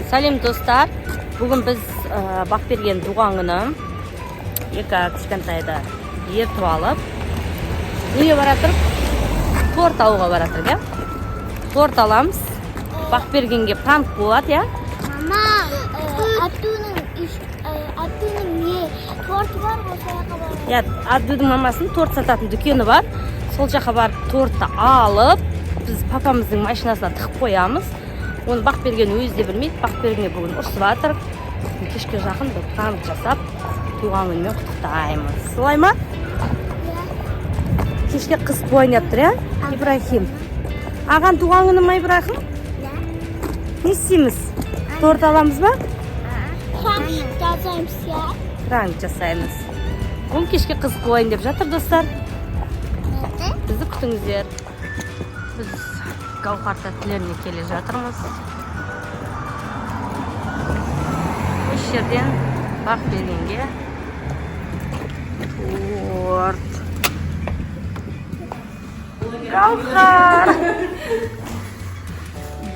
Сәлем достар. Бүгін біз Бақберген туған күні. Екі кішкентайды ертіп алып, неге баратыр? Торт алуға баратыр, иә? Торт аламыз. Бақбергенге пранк болады, иә? Мама, Абдуның не торты бар ғой, сол жаққа барамыз. Иә, Абдудың мамасының торт сататын дүкені бар. Сол жаққа барып тортты алып, біз папамыздың машинасына тығып қоямыз. Оны Бақберген өзі де білмейді. Бақбергенге бүгін ұрсып жатыр. Кешке жақын бір пранк жасап, туған күнімен құттықтаймыз. Солай ма? Кешке қыз ойнап тұр, иә? Ибрахим. Аған туған күні ма, Ибрахим? Не істейміз? Торт аламыз ба? Пранк жасаймыз, иә? Пранк жасаймыз. Бұл кешке қыз ойын деп жатыр, достар. Бізді күтіңіздер. Біз Гаухар тәттілеріне келе жатырмыз. Осы жерден Бақбергенге торт. Гаухар!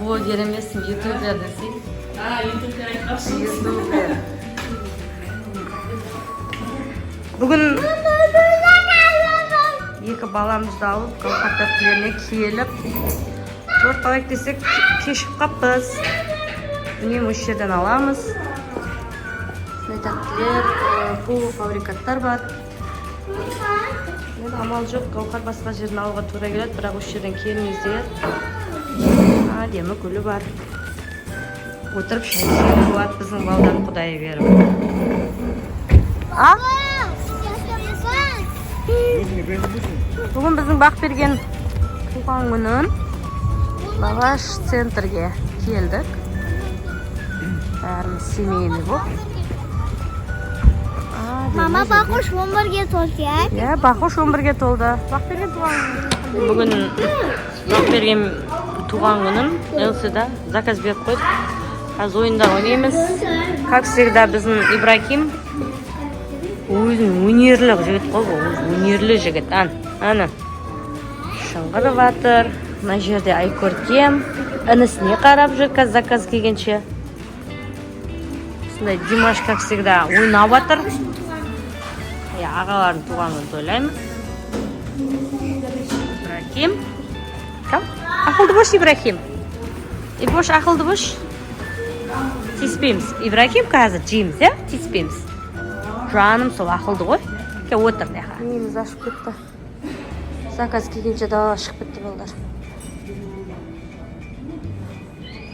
Блогер емессің, ютубер десей. Ютубер айтпақшы. Ютубер. Бүгін екі баламызды алып, Гаухар тәттілеріне келіп, торт алайық десек, кешіп қаппыз. Міне осы жерден аламыз. Тәттілер, полуфабрикаттар бар. Амал жоқ, Гаухар басқа жерден алуға тура келеді, бірақ осы жерден келмейіздер. Әдемі гүлі бар. Отырып шай ішуге болады біздің балдан, құдай беріп. Бүгін біздің Бақберген туған күнін Лаваш центрге келдік. Бәріміз семейный болып. Мама, Бақуш 11-ге толды, иә? Иә, Бақуш 11-ге толды. Бақберген туған күні. Бүгін Бақберген туған күнін Элсида заказ беріп қойдық. Қазір ойында ойнаймыз. Как всегда біздің Ибрахим өзін өнерлі жігіт қой, өнерлі жігіт. Аны шыңғырып жатыр. Мына жерде Айкөркем інісіне қарап жүр, заказ келгенше. Сондай Димаш, как всегда, ойнап жатыр. Ағалардың туған күнін тойлаймыз. Ибрахим. Кім? Ақылды бош, Ибрахим. Ибош, ақылды бош. Тиіспейміз. Ибрахим қазір жейміз, иә? Тиіспейміз. Жаным сол ақылды ғой. Ке отыр неға. Неміз ашып кетті. Заказ келгенше дала шығып кетті болдар.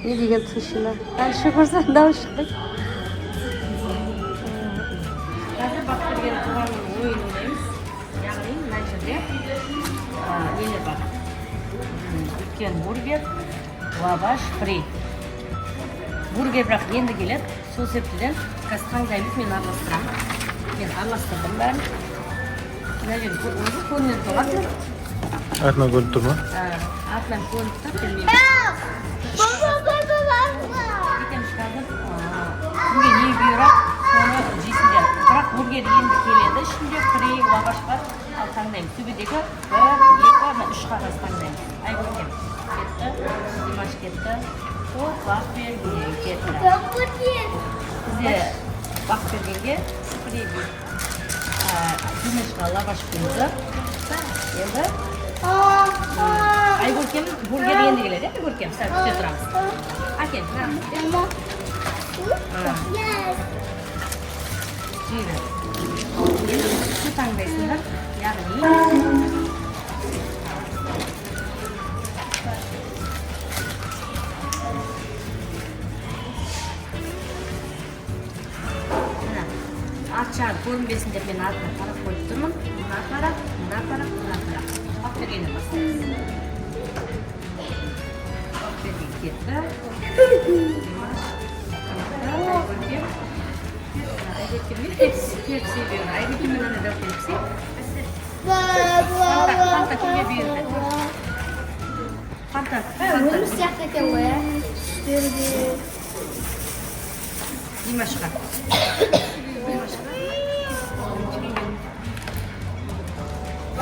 Не деген тышына? Әнші көрсен дау шықпайды. Қазір Бақберген туған күні ойын ойнаймыз. Яғни мына жерде нелер бар. Үлкен бургер, лаваш, фри. Бургер бірақ енді келеді. Сол себептен қазір таңдаймыз, мен араластырамын. Мен араластырдым бәрін. Мына жерде өзі көрінеді тұрған. Артынан көрініп тұр ма? Артынан көрініп тұр, білмеймін. Кетеміз қазір. Кімге не бұйырап, соны жейсіңдер. Бірақ бургер енді келеді. Ішінде фри, лаваш бар. Ал таңдаймыз. Төбедегі 1, 2, 3 қағаз таңдаймыз. Айкөркем кетті, Димаш кетті. Ол Бақберген кетті. Бізде Бақбергенге фри Димашқа лаваш құйды. Енді Айкөркем бургер енді келеді. Айкөркем, сәл күте тұрамыз. Әкел, тұрамыз. Жейді. Су таңдайсыңдар. Яғни артжағы көрінбесін деп мен артына қарап қойып тұрмын. Мына қарап, мына қарап, мына қарап. Бақбергеннен бастаймыз. Бақберген кетті. Димаш кетті. Айкөркем мен тепси берді. Айкөркем мен ана дәу тепси. Фанта кімге берді? Фанта. Өмір сияқты екен ғой, ә? Димашқа.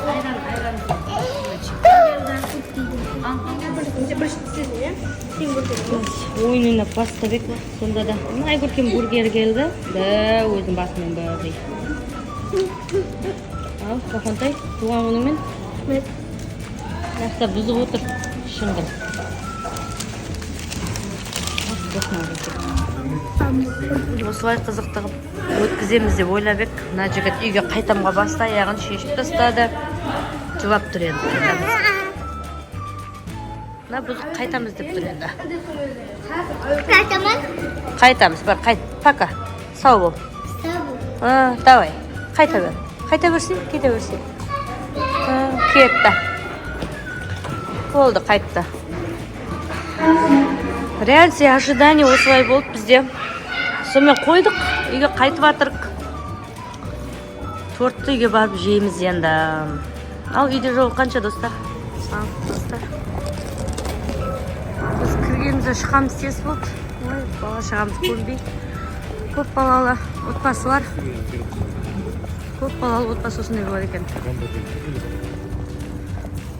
Ayran. Енді бір істедім, иә? Сен көрдің. Ойын ойнап бастап ек. Сонда да. Айгүлкен бургер келді. Да, өзінің басымен бәрі. Ал, Қоқантай, туған күніңмен. Рахмет. Жақта бұзып отыр. Шыңғыр. Осылай қызықты қылып өткіземіз деп ойлап ек. Мына жігіт үйге қайтамға басты, аяғын шешіп тастады. Жылап тұр енді. Мына бұзық қайтамыз деп тұр енді. Қайтамыз, бар, қайт, пока. Сау бол. Давай, қайта бер. Қайта берсін, кете берсін. Кетті. Болды, қайтты. Реакция, ожидание осылай болды бізде. Сонымен қойдық, үйге қайтып атырық. Тортты үйге барып жейміз енді. Ал үйде жол қанша достар? Ал достар. Біз кіргенімізде шығамыз тез болды. Ой, бала шағамыз көнбей. Көп балалы отбасы бар. Көп балалы отбасы осындай болады екен.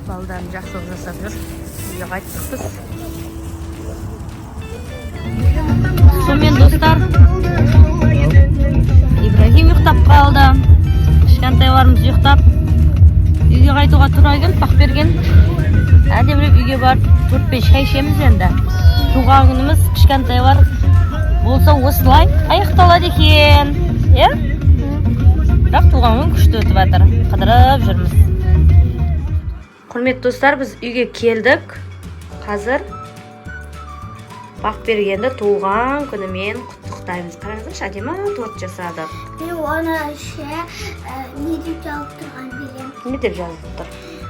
Балдарын жақсылық жасап жүр. Үйге қайттық біз. Сонымен достар, Ибрагим ұйықтап қалды. Кішкентайларымыз ұйықтап. Үйге қайтуға тура келіп, Бақберген. Әдемілеп үйге барып, 4-5 шай ішеміз енді. Туған күніміз кішкентайлар болса осылай аяқталады екен. Е? Бірақ туған күн күшті өтіп жатыр. Қыдырып жүрміз. Құрметті достар, біз үйге келдік. Қазір Бақбергенді туған күнімен құттықтаймыз. Қараңыздаршы, әдемі торт жасадық. Мен оны не деп жазып тұрған білем. Не деп жазып тұр?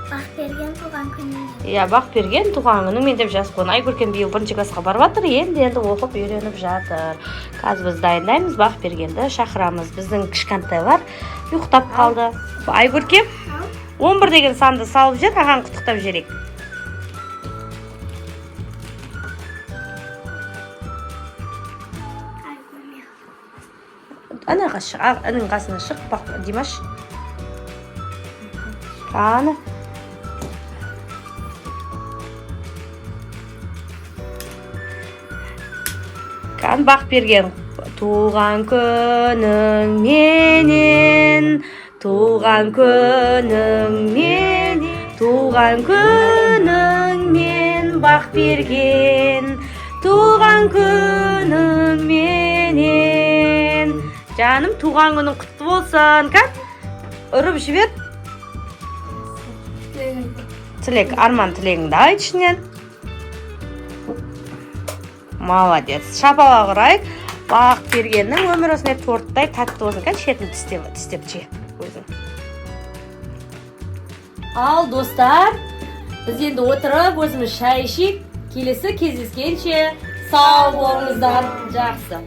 Бақберген туған күніне. Иә, Бақберген туған күнің мен деп жазып қойған. Айгүлкен биыл 1-ші классқа барып жатыр, енді оқып үйреніп жатыр. Қазір біз дайындаймыз, Бақбергенді шақырамыз. Біздің кішкентайлар ұйықтап қалды. Айгүлкен 11 деген санды салып жер, аған құттықтап жерек. Анаға шық, әнің қасына шық, бақ, Димаш. Аны. Қан Бақберген. Туған күнің менен, туған күнің менен, туған күнің мен Бақберген, туған күнің менен. Жаным, туған күнің құтты болсын. Кәт? Ұрып жібер. Тілек, арман тілегіңді айт ішінен. Молодец. Шапалақ ұрайық. Бақбергеннің өмір осындай торттай тәтті болсын. Кәт? Шетін тістеп же. Ал, достар, біз енді отырып, өзіміз шай ішейік. Келесі кездескенше сау болыңыздар. Жақсы.